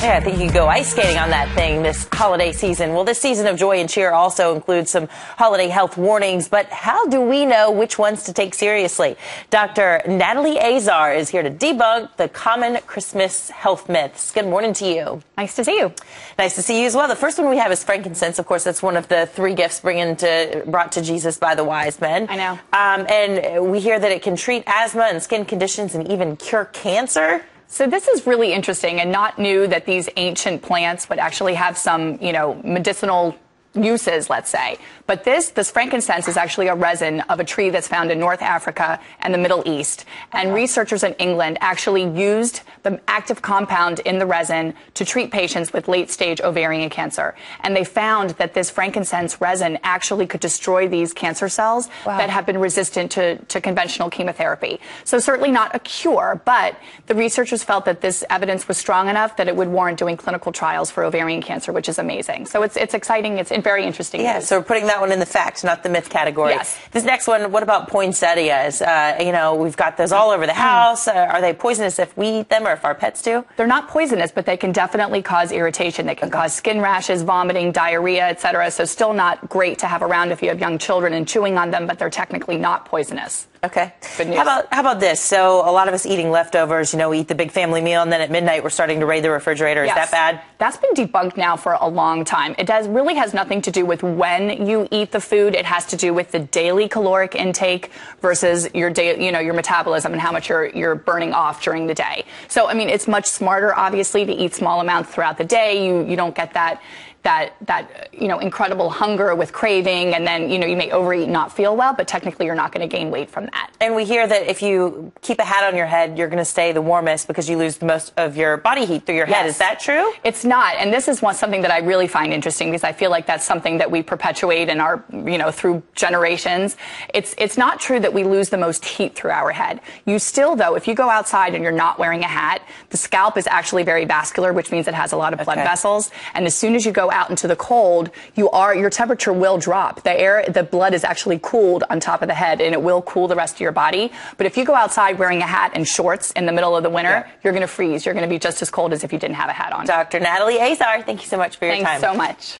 Yeah, I think you could go ice skating on that thing this holiday season. Well, this season of joy and cheer also includes some holiday health warnings, but how do we know which ones to take seriously? Dr. Natalie Azar is here to debunk the common Christmas health myths. Good morning to you. Nice to see you. Nice to see you as well. The first one we have is frankincense. Of course, that's one of the three gifts brought to Jesus by the wise men. I know. And we hear that it can treat asthma and skin conditions and even cure cancer. So this is really interesting and not new that these ancient plants would actually have some, medicinal uses, let's say. But this frankincense is actually a resin of a tree that's found in North Africa and the Middle East. And researchers in England actually used the active compound in the resin to treat patients with late-stage ovarian cancer. And they found that this frankincense resin actually could destroy these cancer cells that have been resistant to conventional chemotherapy. So certainly not a cure, but the researchers felt that this evidence was strong enough that it would warrant doing clinical trials for ovarian cancer, which is amazing. So it's exciting. It's very interesting. Yeah, news. so we're putting that one in the fact, not the myth category. Yes. This next one, what about poinsettias? We've got those all over the house. Are they poisonous if we eat them or if our pets do? They're not poisonous, but they can definitely cause irritation. They can cause skin rashes, vomiting, diarrhea, etc. So still not great to have around if you have young children and chewing on them, but they're technically not poisonous. Okay. Good news. How about this? So a lot of us eating leftovers, we eat the big family meal, and then at midnight we're starting to raid the refrigerator. Yes. Is that bad? That's been debunked now for a long time. It really has nothing to do with when you eat the food. It has to do with the daily caloric intake versus your your metabolism and how much you're burning off during the day. So I mean, it's much smarter, obviously, to eat small amounts throughout the day. You don't get that incredible hunger with craving, and then you may overeat and not feel well, but technically you're not going to gain weight from that. And we hear that if you keep a hat on your head, you're going to stay the warmest because you lose the most of your body heat through your head. Is that true? It's not, and this is something that I really find interesting because I feel like that's something that we perpetuate in our through generations. It's not true that we lose the most heat through our head. You still, though, if you go outside and you're not wearing a hat, the scalp is actually very vascular, which means it has a lot of blood vessels, and as soon as you go out into the cold, your temperature will drop. The blood is actually cooled on top of the head, and it will cool the rest of your body. But if you go outside wearing a hat and shorts in the middle of the winter, you're going to freeze. You're going to be just as cold as if you didn't have a hat on. Dr. Natalie Azar, thank you so much for your time. Thanks so much.